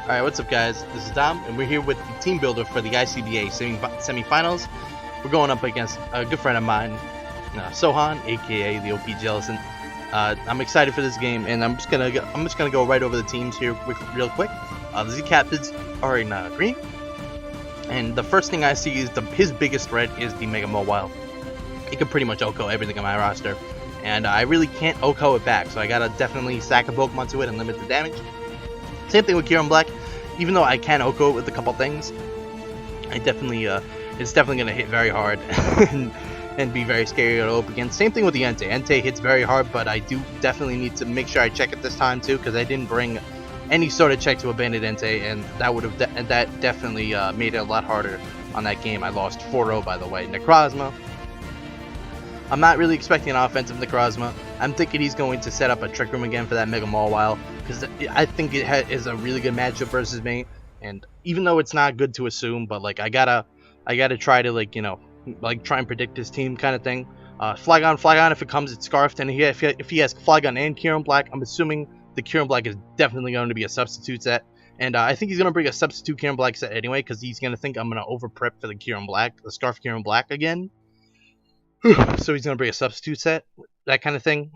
Alright, what's up guys? This is Dom, and we're here with the team builder for the ICBA Semifinals. We're going up against a good friend of mine, Sohan, aka the OP Jellison. I'm excited for this game, and I'm just gonna go right over the teams here real quick. The Z captains are in green, and the first thing I see is his biggest threat is the Mega Mobile. He can pretty much OHKO everything on my roster, and I really can't OHKO it back, so I gotta definitely sack a Pokemon to it and limit the damage. Same thing with Kieran Black. Even though I can OHKO with a couple things, I definitely it's definitely gonna hit very hard and be very scary to open against. Same thing with the Entei. Entei hits very hard, but I do definitely need to make sure I check it this time too, because I didn't bring any sort of check to a Bandit Entei, and that would have that definitely made it a lot harder on that game. I lost 4-0 by the way. Necrozma. I'm not really expecting an offensive Necrozma. I'm thinking he's going to set up a Trick Room again for that Mega Mawile, because I think it is a really good matchup versus me. And even though it's not good to assume, but like I gotta try to try and predict his team kind of thing. Flygon, if it comes, it's Scarfed, and if he has Flygon and Kieran Black, I'm assuming the Kieran Black is definitely going to be a substitute set. And I think he's going to bring a substitute Kieran Black set anyway, because he's going to think I'm going to over prep for the Kieran Black, the Scarf Kieran Black again. So he's going to bring a substitute set, that kind of thing.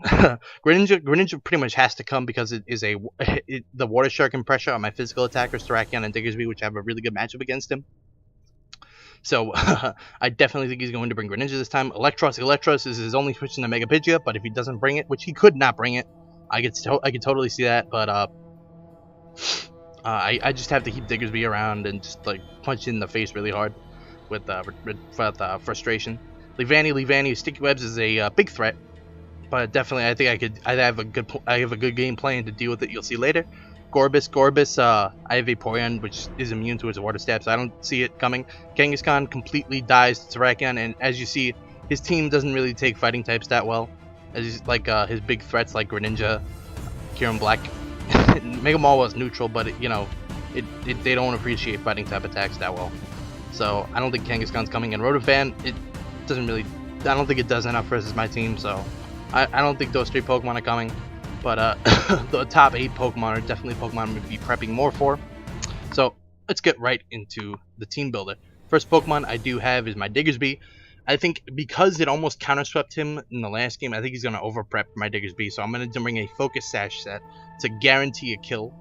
Greninja pretty much has to come because it is the Water Shark and pressure on my physical attackers, Terrakion and Diggersby, which have a really good matchup against him. So I definitely think he's going to bring Greninja this time. Electros is his only switch in the Mega Pidgeot, but if he doesn't bring it, which he could not bring it, I could totally see that. But I just have to keep Diggersby around and just like punch in the face really hard with frustration. Leavanny, Sticky Webs is a big threat, but definitely I think I have a good game plan to deal with it. You'll see later. Gorbis, I have a Porygon which is immune to its water stab, so I don't see it coming. Kangaskhan completely dies to Terrakion, and as you see, his team doesn't really take fighting types that well. As his big threats like Greninja, Kieran Black, Mega Mall was neutral, but they don't appreciate fighting type attacks that well. So I don't think Kangaskhan's coming. And Rotom, I don't think it does enough versus my team, so I don't think those 3 Pokemon are coming. But the top 8 Pokemon are definitely Pokemon I'm going to be prepping more for. So let's get right into the team builder. First Pokemon I do have is my Diggersby. I think because it almost counterswept him in the last game, I think he's going to over prep my Diggersby. So I'm going to bring a Focus Sash set to guarantee a kill.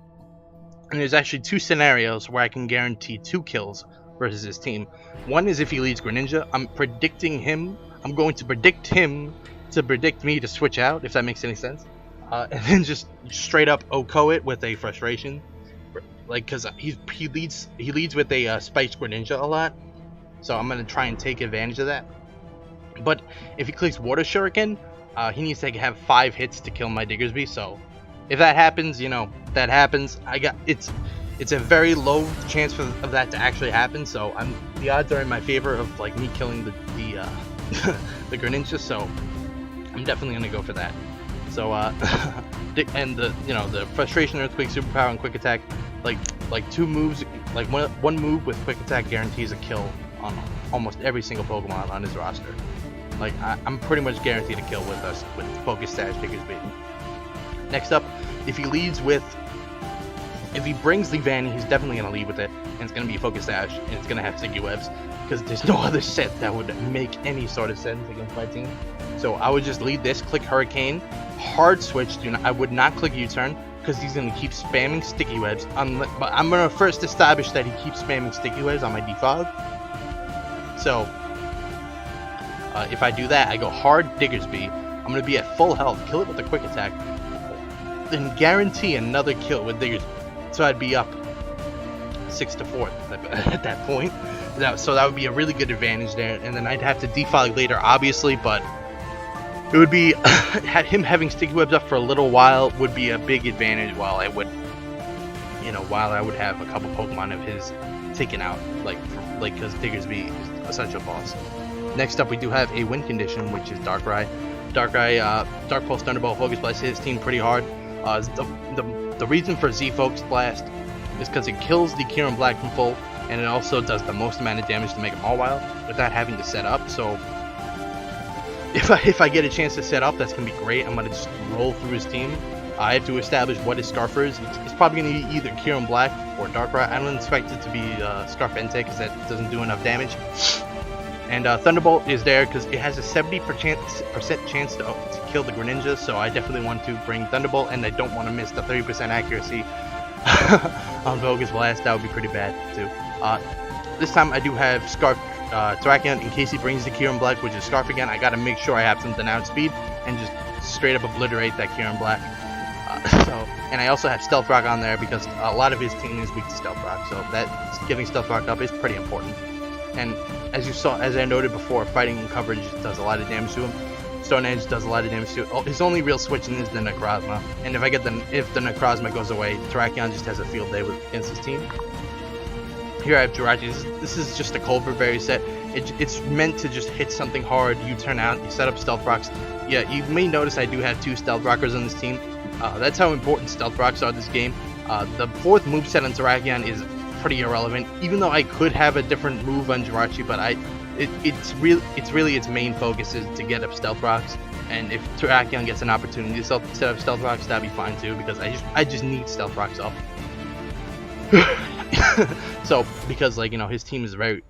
And there's actually 2 scenarios where I can guarantee 2 kills versus his team. One is if he leads Greninja. I'm going to predict him to predict me to switch out, if that makes any sense. And then just straight up OHKO it with a frustration, like, because he leads with a spiked Greninja a lot, so I'm gonna try and take advantage of that. But if he clicks Water Shuriken, he needs to have 5 hits to kill my Diggersby. So if that happens, that happens. It's a very low chance of that to actually happen. So the odds are in my favor of like me killing the the Greninja. So I'm definitely gonna go for that. So and the Frustration, Earthquake, Superpower, and Quick Attack, like 2 moves, like one move with Quick Attack guarantees a kill on almost every single Pokemon on his roster. Like I'm pretty much guaranteed a kill with Focus Sash Diggersby. Next up, if he brings Leavanny, he's definitely gonna lead with it, and it's gonna be Focus Sash, and it's gonna have Sticky Webs, because there's no other set that would make any sort of sense against my team. So I would just lead this, click Hurricane, hard switch. I would not click U-turn, because he's going to keep spamming Sticky Webs. But I'm going to first establish that he keeps spamming Sticky Webs on my defog. So if I do that, I go hard Diggersby. I'm going to be at full health, kill it with a Quick Attack, then guarantee another kill with Diggersby. So I'd be up 6-4 at that point. So that would be a really good advantage there. And then I'd have to defog later, obviously, but it would be him having Sticky Webs up for a little while would be a big advantage, while I would have a couple Pokemon of his taken out, because Diggersby is such a boss. Next up, we do have a win condition, which is Darkrai. Dark Pulse, Thunderbolt, Focus Blast hits team pretty hard. The reason for Z Focus Blast is because it kills the Kieran Black from full, and it also does the most amount of damage to make him Mawile without having to set up. So if I get a chance to set up, that's gonna be great. I'm gonna just roll through his team. I have to establish what his Scarfer is. It's probably going to be either Kieran Black or Darkrai. I don't expect it to be Scarf Entei because that doesn't do enough damage. And Thunderbolt is there because it has a 70% chance to kill the Greninja, so I definitely want to bring Thunderbolt, and I don't want to miss the 30% accuracy on Bogus Blast. That would be pretty bad too. This time I do have Scarf Terrakion in case he brings the Kieran Black, which is Scarf again. I gotta make sure I have something outspeed and just straight up obliterate that Kieran Black. And I also have Stealth Rock on there because a lot of his team is weak to Stealth Rock, so that getting Stealth Rock up is pretty important. And as you saw, as I noted before, fighting and coverage does a lot of damage to him. Stone Edge does a lot of damage to it. His only real switching is the Necrozma, and if the Necrozma goes away, Terrakion just has a field day against his team. Here I have Jirachi. This is just a Culver Berry set. It's meant to just hit something hard. You turn out, you set up Stealth Rocks. Yeah, you may notice I do have 2 Stealth Rockers on this team. That's how important Stealth Rocks are this game. The 4th moveset on Terrakion is pretty irrelevant, even though I could have a different move on Jirachi, but it's really its main focus is to get up Stealth Rocks. And if Terrakion gets an opportunity to set up Stealth Rocks, that'd be fine too, because I just need Stealth Rocks up. So because his team is very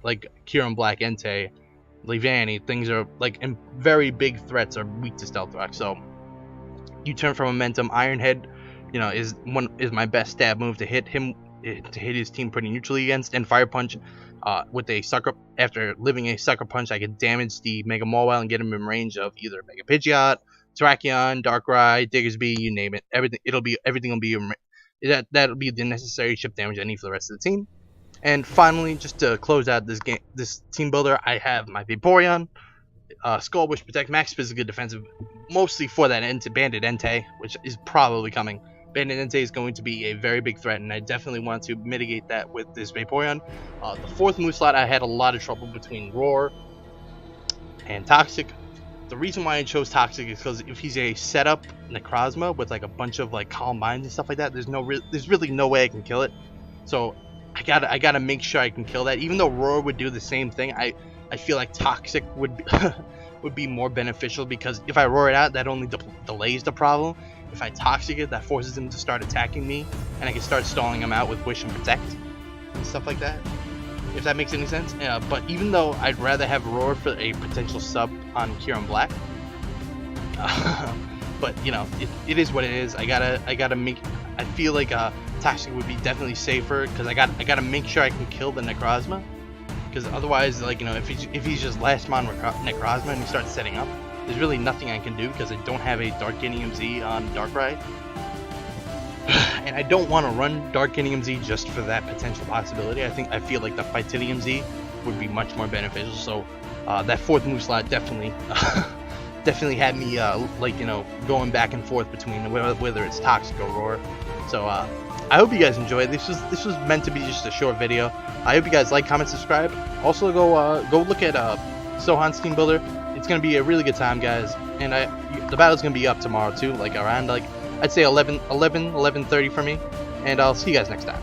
Kieran Black, Entei, Leavanny, things are very big threats are weak to Stealth Rock. So you turn from Momentum. Iron Head, is my best stab move to hit his team pretty neutrally against, and Fire Punch with a sucker. After living a Sucker Punch, I can damage the Mega Mawile and get him in range of either Mega Pidgeot, Terrakion, Darkrai, Diggersby, you name it. Everything will be that'll be the necessary chip damage I need for the rest of the team. And finally, just to close out this team builder, I have my Vaporeon, Skull Wish Protect, Max Physical Defensive, mostly for that Bandit Entei, which is probably coming. Bandit Entei is going to be a very big threat, and I definitely want to mitigate that with this Vaporeon. The 4th move slot, I had a lot of trouble between Roar and Toxic. The reason why I chose Toxic is because if he's a setup Necrozma with a bunch of Calm Minds and stuff like that, there's really no way I can kill it. So I gotta make sure I can kill that. Even though Roar would do the same thing, I feel like Toxic would be more beneficial, because if I roar it out, that only delays the problem. If I Toxic it, that forces him to start attacking me, and I can start stalling him out with Wish and Protect and stuff like that, if that makes any sense. But even though I'd rather have Roar for a potential sub on Kieran Black, but it is what it is. I gotta make. I feel like Toxic would be definitely safer, because I gotta make sure I can kill the Necrozma. Because otherwise, if he's just last mon Necrozma and he starts setting up, there's really nothing I can do, because I don't have a Dark Guinea Z on Darkrai. And I don't want to run Dark Guinea Z just for that potential possibility. I feel like the Fightinium Z would be much more beneficial. So that 4th move slot definitely had me going back and forth between whether it's Toxic or Roar. So I hope you guys enjoyed. This was meant to be just a short video. I hope you guys like, comment, subscribe. Also go look at Sohan's Team Builder. It's gonna be a really good time, guys. And the battle's gonna be up tomorrow too, around I'd say 11:30 for me. And I'll see you guys next time.